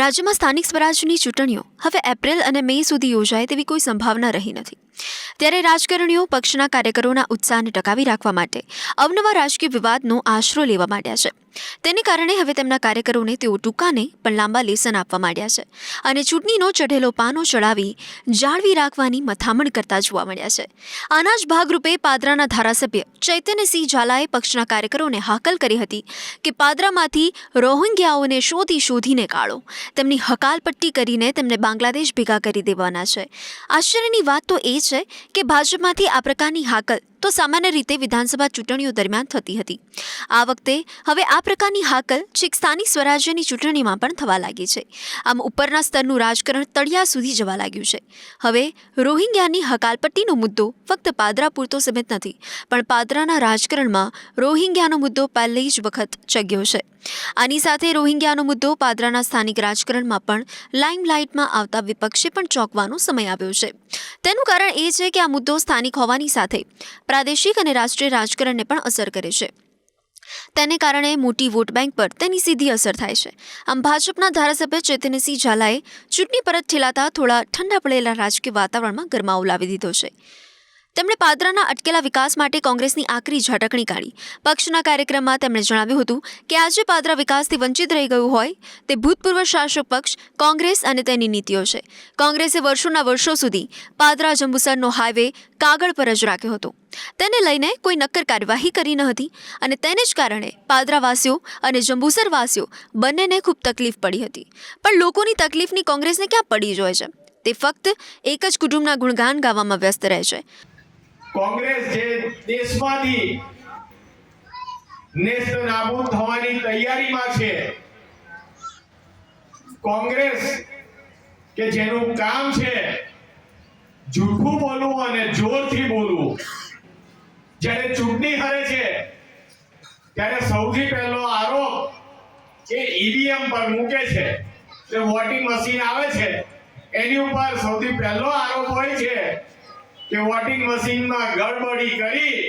રાજ્યમાં સ્થાનિક સ્વરાજની ચૂંટણીઓ હવે એપ્રિલ અને મે સુધી યોજાય તેવી કોઈ સંભાવના રહી નથી. ત્યારે રાજકારણીઓ પક્ષના કાર્યકરોના ઉત્સાહને ટકાવી રાખવા માટે અવનવા રાજકીય વિવાદનો આશરો લેવા માંડ્યા છે. તેને કારણે હવે તેમના કાર્યકરોને તેઓ ટૂંકાને પણ લાંબા લેસન આપવા માંડ્યા છે અને ચૂંટણીનો ચઢેલો પાનો ચડાવી જાળવી રાખવાની મથામણ કરતા જોવા મળ્યા છે. આના જ ભાગરૂપે પાદરાના ધારાસભ્ય ચૈતન્યસિંહ ઝાલાએ પક્ષના કાર્યકરોને હાકલ કરી હતી કે પાદરામાંથી રોહિંગ્યાઓને શોધીને કાઢો, તેમની હકાલપટ્ટી કરીને તેમને બાંગ્લાદેશ ભેગા કરી દેવાના છે. આશ્ચર્યની વાત તો એ છે કે ભાજપમાંથી આ પ્રકારની હાકલ તો સામાન્ય રીતે વિધાનસભા ચૂંટણીઓ દરમિયાન થતી હતી. આ વખતે હવે આ પ્રકારની હાકલ છેક સ્થાનિક સ્વરાજ્યની ચૂંટણીમાં પણ થવા લાગી છે. આમ ઉપરના સ્તરનું રાજકારણ તળિયા સુધી જવા લાગ્યું છે. હવે રોહિંગ્યાની હકાલપટ્ટીનો મુદ્દો ફક્ત પાદરા પૂરતો સીમિત નથી, પણ પાદરાના રાજકારણમાં રોહિંગ્યાનો મુદ્દો પહેલી જ વખત ચગ્યો છે. આની સાથે રોહિંગ્યાનો મુદ્દો પાદરાના સ્થાનિક રાજકારણમાં પણ લાઇમલાઇટમાં આવતા વિપક્ષે પણ ચોંકવાનો સમય આવ્યો છે. તેનું કારણ એ છે કે આ મુદ્દો સ્થાનિક હોવાની સાથે પ્રાદેશિક અને રાષ્ટ્રીય રાજકારણને પણ અસર કરે છે. તેને કારણે મોટી વોટ બેંક પર તેની સીધી અસર થાય છે. આમ ભાજપના ધારાસભ્ય ચૈતન્યસિંહ ઝાલાએ ચૂંટણી પરત ઠેલાતા થોડા ઠંડા પડેલા રાજકીય વાતાવરણમાં ગરમાવો લાવી દીધો છે. તેમણે પાદરાના અટકેલા વિકાસ માટે કોંગ્રેસની આકરી ઝાટકણી કાઢી. પક્ષના કાર્યક્રમમાં તેમણે જણાવ્યું હતું કે આજે પાદરા વિકાસથી વંચિત રહી ગયું હોય તે ભૂતપૂર્વ શાસક પક્ષ કોંગ્રેસ અને તેની નીતિઓ છે. કોંગ્રેસે વર્ષોના વર્ષો સુધી પાદરા જંબુસરનો હાઈવે કાગળ પર જ રાખ્યો હતો. તેને લઈને કોઈ નક્કર કાર્યવાહી કરી ન હતી અને તેને જ કારણે પાદરાવાસીઓ અને જંબુસરવાસીઓ બંનેને ખૂબ તકલીફ પડી હતી. પણ લોકોની તકલીફની કોંગ્રેસને ક્યાં પડી જ હોય છે? તે ફક્ત એક જ કુટુંબના ગુણગાન ગાવામાં વ્યસ્ત રહે છે. કોંગ્રેસ જે દેશમાંથી નેસ્ત નાબૂદ થવાની તૈયારીમાં છે, કોંગ્રેસ કે જેનું કામ છે જૂઠું બોલવું અને જોરથી બોલવું, જ્યારે ચૂંટણી હારે છે ત્યારે સૌથી પહેલો આરોપ એ ઈવીએમ પર મૂકે છે. જે વોટિંગ મશીન આવે છે એની ઉપર સૌથી પહેલો આરોપ હોય છે કે વોટિંગ મશીનમાં ગડબડી કરી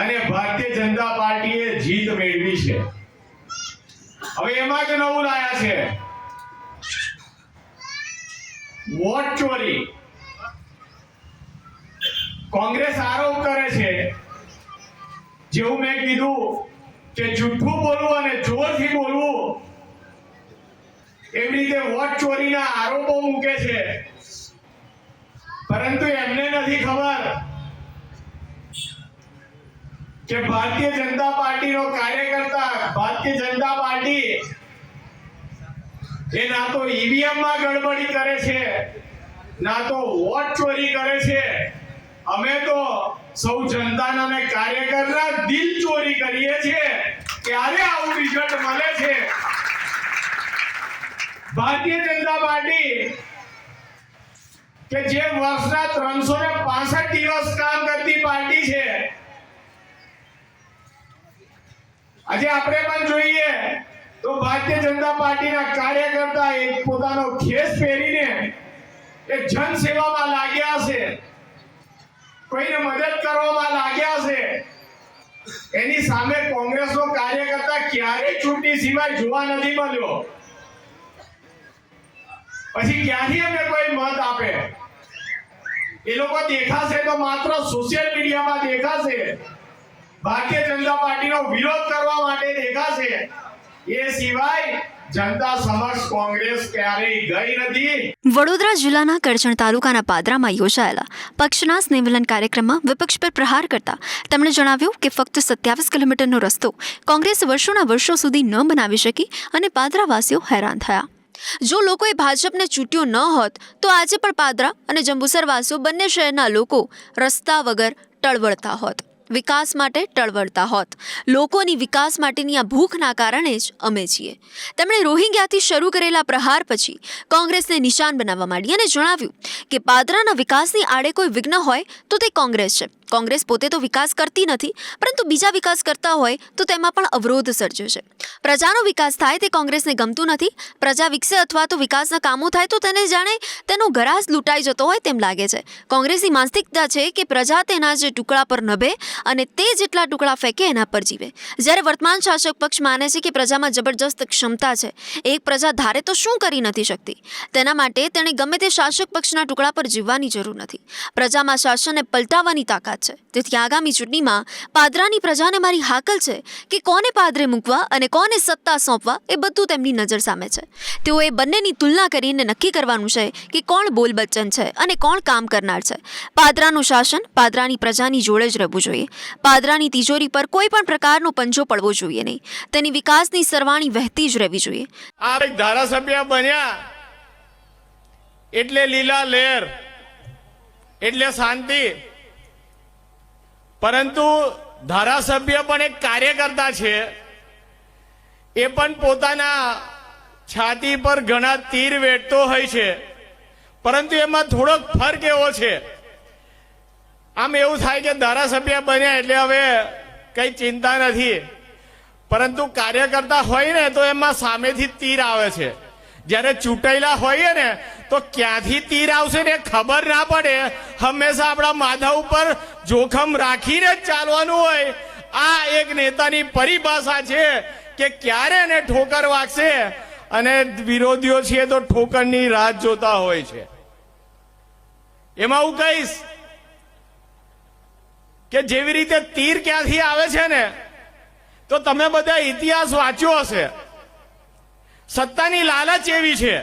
અને ભારતીય જનતા પાર્ટીએ જીત મેળવી છે. હવે એમાં જ નવું લાયા છે વોટ ચોરી. કોંગ્રેસ આરોપ કરે છે, જેવું મેં કીધું કે જૂઠું બોલવું અને જોરથી બોલવું, એવી રીતે વોટ ચોરીના આરોપો મૂકે છે. પરંતુ એમને નથી ખબર કે ભારતીય જનતા પાર્ટીનો કાર્યકર્તા, ભારતીય જનતા પાર્ટી એ ના તો ઈવીએમ માં ગડબડી કરે છે, ના તો વોટ ચોરી કરે છે. અમે તો સૌ જનતાના અને કાર્યકરના દિલ ચોરી કરીએ છીએ, ત્યારે આવું રિઝલ્ટ મળે છે. ભારતીય જનતા પાર્ટી કે જે વર્ષના 365 દિવસ કામ કરતી પાર્ટી છે, આજે આપણે પણ જોઈએ તો ભારતીય જનતા પાર્ટીના કાર્યકર્તા એક પોતાનો ખેસ પહેરીને એક જનસેવામાં લાગ્યા છે, કોઈને મદદ કરવામાં લાગ્યા છે. એની સામે કોંગ્રેસનો કાર્યકર્તા ક્યારેય ચૂંટણી સિવાય જોવા નથી મળ્યો. પછી ક્યાંથી અમને કોઈ મત આપે? એ લોકો દેખાશે તો માત્ર સોશિયલ મીડિયામાં દેખાશે, ભારતીય જનતા પાર્ટીનો વિરોધ કરવા માટે દેખાશે. એ સિવાય જનતા સમક્ષ કોંગ્રેસ ક્યારેય ગઈ નથી. વડોદરા જિલ્લાના કરજણ તાલુકાના પાદરામાં યોજાયેલા પક્ષના સ્નેહમિલન કાર્યક્રમમાં વિપક્ષ પર પ્રહાર કરતા તેમણે જણાવ્યું કે ફક્ત 27 કિલોમીટરનો રસ્તો કોંગ્રેસ વર્ષોના વર્ષો સુધી ન બનાવી શકી અને પાદરાવાસીઓ હેરાન થયા. જો લોકોએ ભાજપને ચૂંટ્યો ન હોત તો આજે પણ પાદરા અને જંબુસરવાસીઓ બંને શહેરના લોકો રસ્તા વગર ટળવળતા હોત, વિકાસ માટે ટળવળતા હોત. લોકોની વિકાસ માટેની આ ભૂખના કારણે જ અમે છીએ. તેમણે રોહિંગ્યાથી શરૂ કરેલા પ્રહાર પછી કોંગ્રેસને નિશાન બનાવવા માંડી અને જણાવ્યું કે પાદરાના વિકાસની આડે કોઈ વિઘ્ન હોય તો તે કોંગ્રેસ છે. કોંગ્રેસ પોતે તો વિકાસ કરતી નથી, પરંતુ બીજા વિકાસ કરતા હોય તો તેમાં પણ અવરોધ સર્જે છે. પ્રજાનો વિકાસ થાય તે કોંગ્રેસને ગમતું નથી. પ્રજા વિકસે અથવા તો વિકાસના કામો થાય તો તેને જાણે તેનો ગરાસ લૂંટાઈ જતો હોય તેમ લાગે છે. કોંગ્રેસની માનસિકતા છે કે પ્રજા તેના જે ટુકડા પર નભે અને તે જેટલા ટુકડા ફેંકે એના પર જીવે. જ્યારે વર્તમાન શાસક પક્ષ માને છે કે પ્રજામાં જબરજસ્ત ક્ષમતા છે. એક પ્રજા ધારે તો શું કરી નથી શકતી. તેના માટે તેણે ગમે તે શાસક પક્ષના ટુકડા પર જીવવાની જરૂર નથી. પ્રજામાં શાસનને પલટાવવાની તાકાત છે. તેથી આગામી ચૂંટણીમાં પાદરાની પ્રજાને મારી હાકલ છે કે કોને પાદરે મૂકવા અને કોને સત્તા સોંપવા એ બધું તેમની નજર સામે છે. તેઓએ બંનેની તુલના કરીને નક્કી કરવાનું છે કે કોણ બોલબચ્ચન છે અને કોણ કામ કરનાર છે. પાદરાનું શાસન પાદરાની પ્રજાની જોડે જ રહેવું જોઈએ. પાદરાની તિજોરી પર કોઈ પણ પ્રકારનો પંજો પડવો જોઈએ નહીં. તેની વિકાસની સરવાણી વહેતી જ રહેવી જોઈએ. આ ધારાસભ્ય બન્યા એટલે લીલા લહેર, એટલે શાંતિ. પરંતુ ધારાસભ્ય પણ એક કાર્યકર્તા છે. એ પણ પોતાના છાતી પર ઘણા તીર વેઠતો હોય છે, પરંતુ એમાં થોડોક ફરક એવો છે. આમ એવું થાય કે ધારાસભ્ય બન્યા એટલે હવે કઈ ચિંતા નથી, પરંતુ કાર્યકર્તા હોય ને તો એમાં સામેથી તીર આવે છે. જ્યારે ચૂંટાયેલા હોઈએ ને તો ક્યાંથી તીર આવશે ને ખબર ના પડે. હંમેશા આપણા માથા ઉપર જોખમ રાખીને જ ચાલવાનું હોય. આ એક નેતાની પરિભાષા છે કે ક્યારે એને ઠોકર વાગશે, અને વિરોધીઓ છીએ તો ઠોકરની રાહ જોતા હોય છે. એમાં હું કહીશ કે જેવી રીતે તીર ક્યાંથી આવે છે ને, તો તમે બધા ઇતિહાસ વાંચ્યો હશે. સત્તાની લાલચ એવી છે.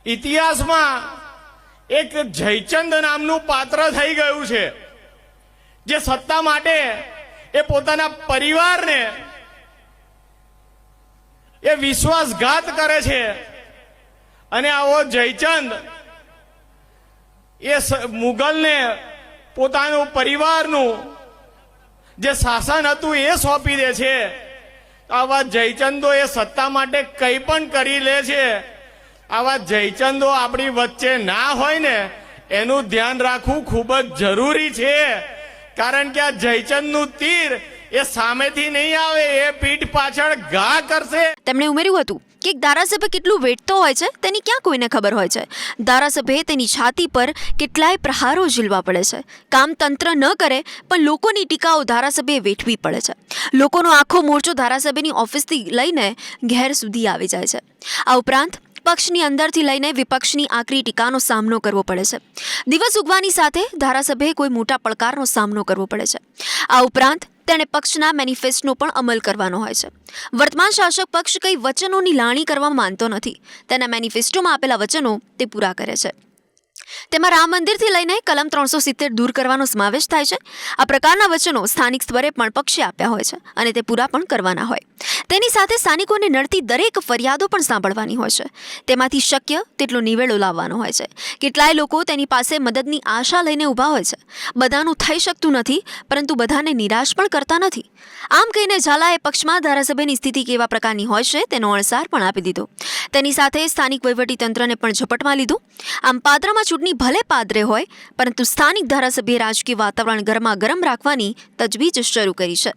ઇતિહાસમાં એક જયચંદ નામનું પાત્ર થઈ ગયું છે, જે સત્તા માટે એ પોતાના પરિવારને એ વિશ્વાસઘાત કરે છે. અને આવો જયચંદ એ મુગલને પોતાનું પરિવારનું જે શાસન હતું એ સોંપી દે છે. આવા જયચંદો એ સત્તા માટે કંઈ પણ કરી લે છે. આવા જયચંદો આપણી વચ્ચે ના હોય ને એનું ધ્યાન રાખવું ખૂબ જ જરૂરી છે. કારણ કે આ જયચંદનું તીર એ સામેથી નહીં આવે, એ પીઠ પાછળ ઘા કરશે. તેમણે ઉમેર્યું હતું કે એક ધારાસભ્ય કેટલું વેઠતો હોય છે તેની ક્યાં કોઈને ખબર હોય છે. ધારાસભ્યએ તેની છાતી પર કેટલાય પ્રહારો ઝીલવા પડે છે. કામ તંત્ર ન કરે પણ લોકોની ટીકાઓ ધારાસભ્યએ વેઠવી પડે છે. લોકોનો આખો મોરચો ધારાસભ્યની ઓફિસથી લઈને ઘેર સુધી આવી જાય છે. આ ઉપરાંત પક્ષની અંદરથી લઈને વિપક્ષની આકરી ટીકાનો સામનો કરવો પડે છે. દિવસ ઉગવાની સાથે ધારાસભ્યએ કોઈ મોટા પડકારનો સામનો કરવો પડે છે. આ ઉપરાંત તેણે પક્ષના મેનિફેસ્ટોનો પણ અમલ કરવાનો હોય છે. વર્તમાન શાસક પક્ષ કઈ વચનોની લાણી કરવા માનતો નથી. તેના મેનિફેસ્ટોમાં આપેલા વચનો તે પૂરા કરે છે. તેમાં રામ મંદિરથી લઈને કલમ 370 દૂર કરવાનો સમાવેશ થાય છે. આ પ્રકારના વચનો સ્થાનિક સ્તરે પણ પક્ષે આપ્યા હોય છે અને તે પૂરા પણ કરવાના હોય. તેની સાથે સ્થાનિકોને નડતી દરેક ફરિયાદો પણ સાંભળવાની હોય છે. તેમાંથી શક્ય તેટલો નિવેડો લાવવાનો હોય છે. કેટલાય લોકો તેની પાસે મદદની આશા લઈને ઊભા હોય છે. બધાનું થઈ શકતું નથી, પરંતુ બધાને નિરાશ પણ કરતા નથી. આમ કહીને ઝાલાએ પક્ષમાં ધારાસભ્યની સ્થિતિ કેવા પ્રકારની હોય છે તેનો અણસાર પણ આપી દીધો. તેની સાથે સ્થાનિક વહીવટીતંત્રને પણ ઝપટમાં લીધું. આમ પાદરામાં ચૂંટણી ભલે પાદરે હોય, પરંતુ સ્થાનિક ધારાસભ્યે રાજકીય વાતાવરણ ગરમા ગરમ રાખવાની તજવીજ શરૂ કરી છે.